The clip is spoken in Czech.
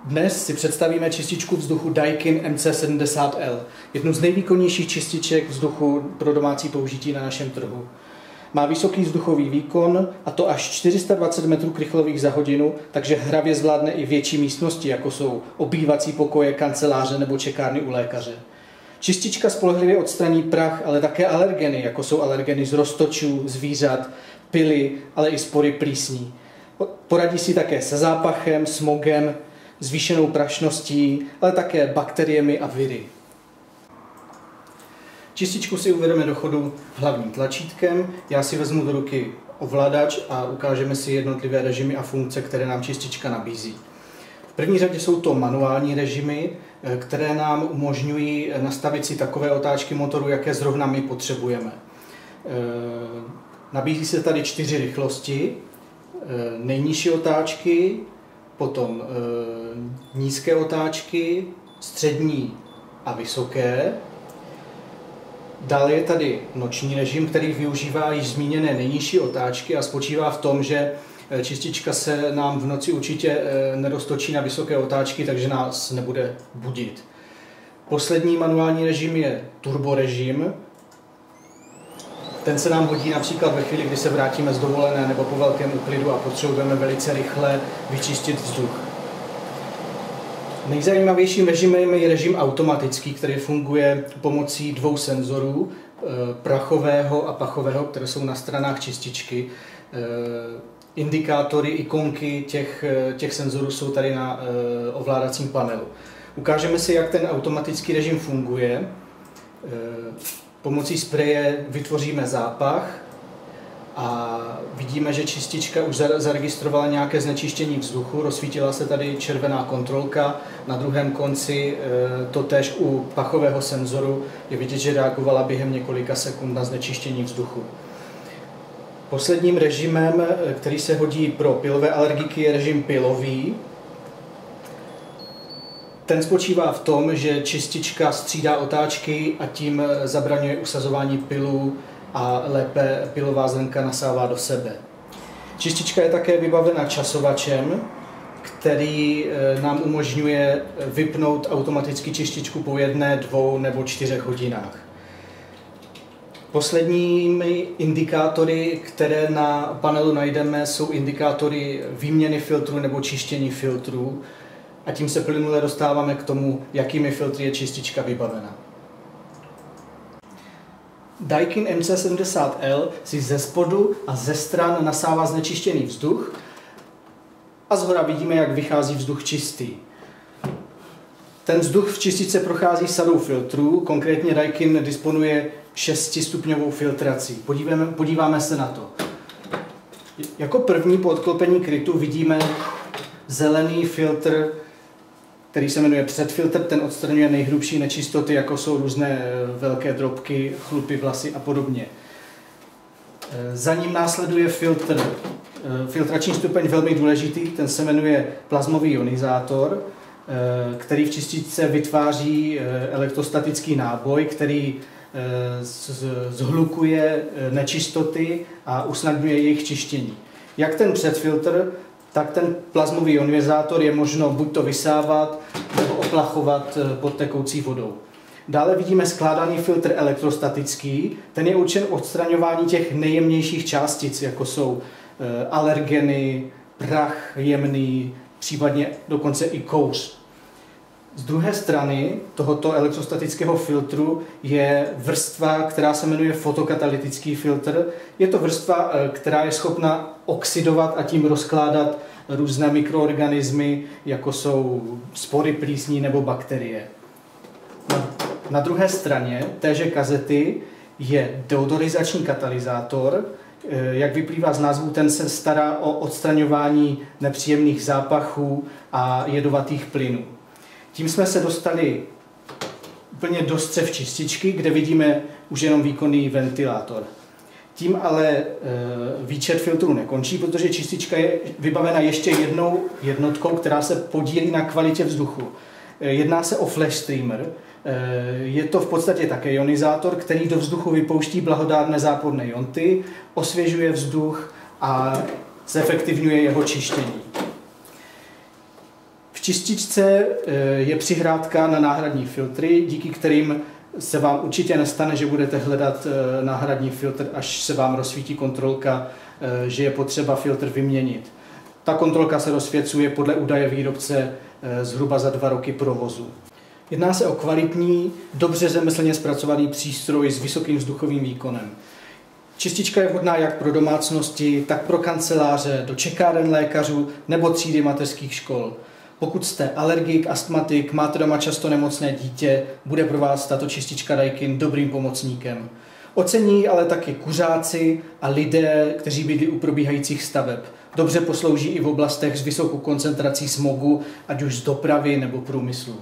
Dnes si představíme čističku vzduchu Daikin MC70L, jednu z nejvýkonnějších čističek vzduchu pro domácí použití na našem trhu. Má vysoký vzduchový výkon, a to až 420 metrů krychlových za hodinu, takže hravě zvládne i větší místnosti, jako jsou obývací pokoje, kanceláře nebo čekárny u lékaře. Čistička spolehlivě odstraní prach, ale také alergeny, jako jsou alergeny z roztočů, zvířat, pily, ale i spory plísní. Poradí si také se zápachem, smogem, zvýšenou prašností, ale také bakteriemi a viry. Čističku si uvedeme do chodu hlavním tlačítkem. Já si vezmu do ruky ovladač a ukážeme si jednotlivé režimy a funkce, které nám čistička nabízí. V první řadě jsou to manuální režimy, které nám umožňují nastavit si takové otáčky motoru, jaké zrovna my potřebujeme. Nabízí se tady 4 rychlosti, nejnižší otáčky, potom nízké otáčky, střední a vysoké. Dále je tady noční režim, který využívá již zmíněné nejnižší otáčky a spočívá v tom, že čistička se nám v noci určitě neroztočí na vysoké otáčky, takže nás nebude budit. Poslední manuální režim je turbo režim. Ten se nám hodí například ve chvíli, kdy se vrátíme z dovolené nebo po velkém úklidu a potřebujeme velice rychle vyčistit vzduch. Nejzajímavějším režimem je režim automatický, který funguje pomocí 2 senzorů, prachového a pachového, které jsou na stranách čističky. Indikátory, ikonky těch senzorů jsou tady na ovládacím panelu. Ukážeme si, jak ten automatický režim funguje. Pomocí spreje vytvoříme zápach a vidíme, že čistička už zaregistrovala nějaké znečištění vzduchu. Rozsvítila se tady červená kontrolka. Na druhém konci totéž u pachového senzoru je vidět, že reagovala během několika sekund na znečištění vzduchu. Posledním režimem, který se hodí pro pilové alergiky, je režim pilový. Ten spočívá v tom, že čistička střídá otáčky a tím zabraňuje usazování pilů a lépe pilová zrnka nasává do sebe. Čistička je také vybavena časovačem, který nám umožňuje vypnout automaticky čističku po 1, 2 nebo 4 hodinách. Posledními indikátory, které na panelu najdeme, jsou indikátory výměny filtru nebo čištění filtrů. A tím se plynule dostáváme k tomu, jakými filtry je čistička vybavena. Daikin MC70L si ze spodu a ze stran nasává znečištěný vzduch a zhora vidíme, jak vychází vzduch čistý. Ten vzduch v čističce prochází sadou filtrů, konkrétně Daikin disponuje 6stupňovou filtrací. Podíváme se na to. Jako první po odklopení krytu vidíme zelený filtr, který se jmenuje předfiltr, ten odstraňuje nejhrubší nečistoty, jako jsou různé velké drobky, chlupy, vlasy a podobně. Za ním následuje filtrační stupeň velmi důležitý, ten se jmenuje plazmový ionizátor, který v čističce vytváří elektrostatický náboj, který zhlukuje nečistoty a usnadňuje jejich čištění. Jak ten předfiltr, tak ten plazmový ionizátor je možno buď to vysávat, nebo oplachovat pod tekoucí vodou. Dále vidíme skládaný filtr elektrostatický, ten je určen odstraňování těch nejjemnějších částic, jako jsou alergeny, prach jemný, případně dokonce i kouř. Z druhé strany tohoto elektrostatického filtru je vrstva, která se jmenuje fotokatalytický filtr. Je to vrstva, která je schopna oxidovat a tím rozkládat různé mikroorganismy, jako jsou spory plísní nebo bakterie. Na druhé straně téže kazety je deodorizační katalyzátor. Jak vyplývá z názvu, ten se stará o odstraňování nepříjemných zápachů a jedovatých plynů. Tím jsme se dostali úplně do střev čističky, kde vidíme už jenom výkonný ventilátor. Tím ale výčet filtru nekončí, protože čistička je vybavena ještě jednou jednotkou, která se podílí na kvalitě vzduchu. Jedná se o flash streamer. Je to v podstatě také ionizátor, který do vzduchu vypouští blahodárné záporné ionty, osvěžuje vzduch a zefektivňuje jeho čištění. V čističce je přihrádka na náhradní filtry, díky kterým se vám určitě nestane, že budete hledat náhradní filtr, až se vám rozsvítí kontrolka, že je potřeba filtr vyměnit. Ta kontrolka se rozsvěcuje podle údaje výrobce zhruba za 2 roky provozu. Jedná se o kvalitní, dobře řemeslně zpracovaný přístroj s vysokým vzduchovým výkonem. Čistička je vhodná jak pro domácnosti, tak pro kanceláře, do čekáren lékařů nebo třídy mateřských škol. Pokud jste alergik, astmatik, máte doma často nemocné dítě, bude pro vás tato čistička Daikin dobrým pomocníkem. Ocení ale taky kuřáci a lidé, kteří bydlí u probíhajících staveb. Dobře poslouží i v oblastech s vysokou koncentrací smogu, ať už z dopravy nebo průmyslu.